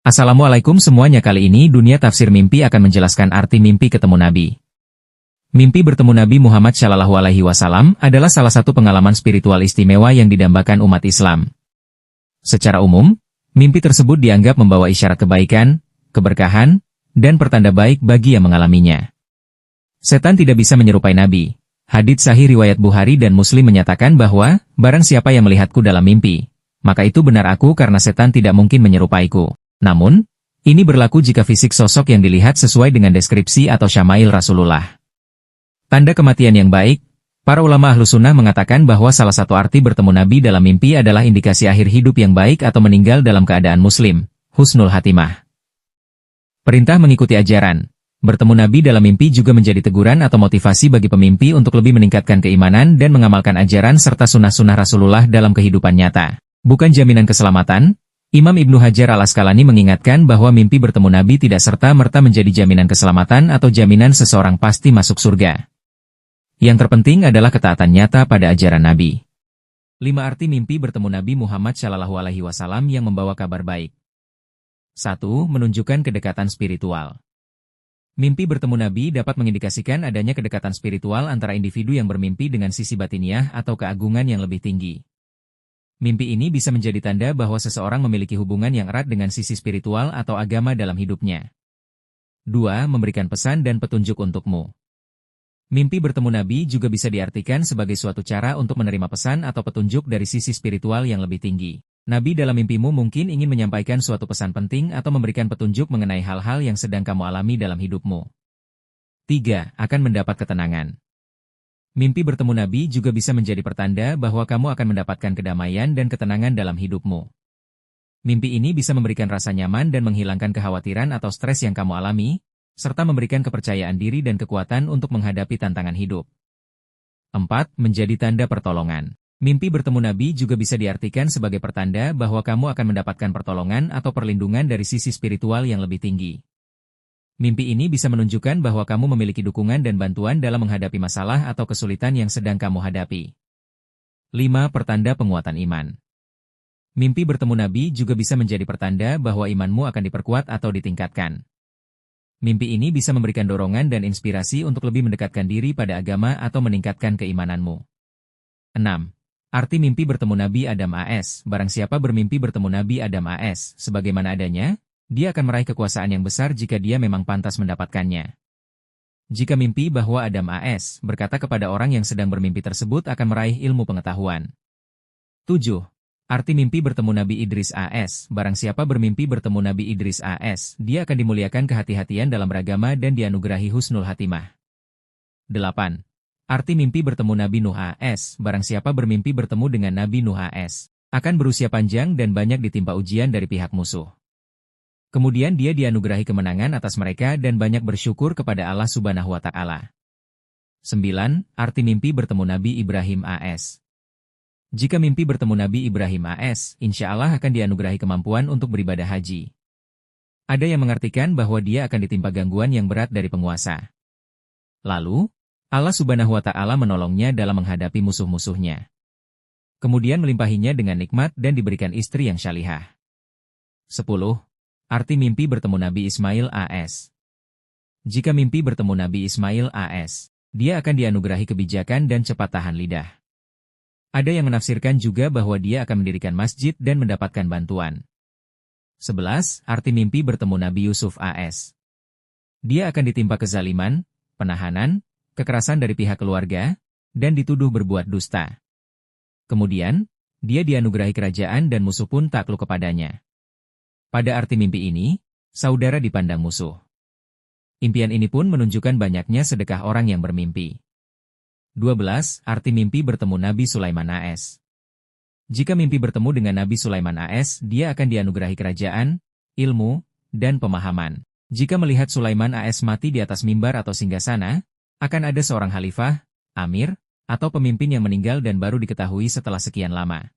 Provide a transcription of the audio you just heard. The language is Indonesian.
Assalamualaikum semuanya, kali ini Dunia Tafsir Mimpi akan menjelaskan arti mimpi ketemu Nabi. Mimpi bertemu Nabi Muhammad SAW adalah salah satu pengalaman spiritual istimewa yang didambakan umat Islam. Secara umum, mimpi tersebut dianggap membawa isyarat kebaikan, keberkahan, dan pertanda baik bagi yang mengalaminya. Setan tidak bisa menyerupai Nabi. Hadits sahih riwayat Bukhari dan Muslim menyatakan bahwa, barang siapa yang melihatku dalam mimpi, maka itu benar aku karena setan tidak mungkin menyerupaiku. Namun, ini berlaku jika fisik sosok yang dilihat sesuai dengan deskripsi atau syamail Rasulullah. Tanda kematian yang baik, para ulama Ahlus Sunnah mengatakan bahwa salah satu arti bertemu Nabi dalam mimpi adalah indikasi akhir hidup yang baik atau meninggal dalam keadaan muslim, husnul hatimah. Perintah mengikuti ajaran. Bertemu Nabi dalam mimpi juga menjadi teguran atau motivasi bagi pemimpi untuk lebih meningkatkan keimanan dan mengamalkan ajaran serta sunnah-sunnah Rasulullah dalam kehidupan nyata. Bukan jaminan keselamatan. Imam Ibnu Hajar Al-Asqalani mengingatkan bahwa mimpi bertemu Nabi tidak serta-merta menjadi jaminan keselamatan atau jaminan seseorang pasti masuk surga. Yang terpenting adalah ketaatan nyata pada ajaran Nabi. 5 arti mimpi bertemu Nabi Muhammad SAW yang membawa kabar baik. 1. Menunjukkan kedekatan spiritual. Mimpi bertemu Nabi dapat mengindikasikan adanya kedekatan spiritual antara individu yang bermimpi dengan sisi batiniah atau keagungan yang lebih tinggi. Mimpi ini bisa menjadi tanda bahwa seseorang memiliki hubungan yang erat dengan sisi spiritual atau agama dalam hidupnya. 2. Memberikan pesan dan petunjuk untukmu. Mimpi bertemu Nabi juga bisa diartikan sebagai suatu cara untuk menerima pesan atau petunjuk dari sisi spiritual yang lebih tinggi. Nabi dalam mimpimu mungkin ingin menyampaikan suatu pesan penting atau memberikan petunjuk mengenai hal-hal yang sedang kamu alami dalam hidupmu. 3. Akan mendapat ketenangan. Mimpi bertemu Nabi juga bisa menjadi pertanda bahwa kamu akan mendapatkan kedamaian dan ketenangan dalam hidupmu. Mimpi ini bisa memberikan rasa nyaman dan menghilangkan kekhawatiran atau stres yang kamu alami, serta memberikan kepercayaan diri dan kekuatan untuk menghadapi tantangan hidup. 4. Menjadi tanda pertolongan. Mimpi bertemu Nabi juga bisa diartikan sebagai pertanda bahwa kamu akan mendapatkan pertolongan atau perlindungan dari sisi spiritual yang lebih tinggi. Mimpi ini bisa menunjukkan bahwa kamu memiliki dukungan dan bantuan dalam menghadapi masalah atau kesulitan yang sedang kamu hadapi. 5. Pertanda penguatan iman. Mimpi bertemu Nabi juga bisa menjadi pertanda bahwa imanmu akan diperkuat atau ditingkatkan. Mimpi ini bisa memberikan dorongan dan inspirasi untuk lebih mendekatkan diri pada agama atau meningkatkan keimananmu. 6. Arti mimpi bertemu Nabi Adam AS. Barang siapa bermimpi bertemu Nabi Adam AS, sebagaimana adanya, dia akan meraih kekuasaan yang besar jika dia memang pantas mendapatkannya. Jika mimpi bahwa Adam AS berkata kepada orang yang sedang bermimpi tersebut akan meraih ilmu pengetahuan. 7. Arti mimpi bertemu Nabi Idris AS. Barang siapa bermimpi bertemu Nabi Idris AS, dia akan dimuliakan kehati-hatian dalam beragama dan dianugerahi husnul hatimah. 8. Arti mimpi bertemu Nabi Nuh AS. Barang siapa bermimpi bertemu dengan Nabi Nuh AS, akan berusia panjang dan banyak ditimpa ujian dari pihak musuh. Kemudian dia dianugerahi kemenangan atas mereka dan banyak bersyukur kepada Allah Subhanahu wa Ta'ala. 9. Arti mimpi bertemu Nabi Ibrahim AS. Jika mimpi bertemu Nabi Ibrahim AS, insya Allah akan dianugerahi kemampuan untuk beribadah haji. Ada yang mengartikan bahwa dia akan ditimpa gangguan yang berat dari penguasa. Lalu, Allah Subhanahu wa Ta'ala menolongnya dalam menghadapi musuh-musuhnya. Kemudian melimpahinya dengan nikmat dan diberikan istri yang syalihah. 10. Arti mimpi bertemu Nabi Ismail AS. Jika mimpi bertemu Nabi Ismail AS, dia akan dianugerahi kebijakan dan cepat tahan lidah. Ada yang menafsirkan juga bahwa dia akan mendirikan masjid dan mendapatkan bantuan. 11. Arti mimpi bertemu Nabi Yusuf AS. Dia akan ditimpa kezaliman, penahanan, kekerasan dari pihak keluarga, dan dituduh berbuat dusta. Kemudian, dia dianugerahi kerajaan dan musuh pun takluk kepadanya. Pada arti mimpi ini, saudara dipandang musuh. Impian ini pun menunjukkan banyaknya sedekah orang yang bermimpi. 12. Arti mimpi bertemu Nabi Sulaiman AS. Jika mimpi bertemu dengan Nabi Sulaiman AS, dia akan dianugerahi kerajaan, ilmu, dan pemahaman. Jika melihat Sulaiman AS mati di atas mimbar atau singgasana, akan ada seorang khalifah, amir, atau pemimpin yang meninggal dan baru diketahui setelah sekian lama.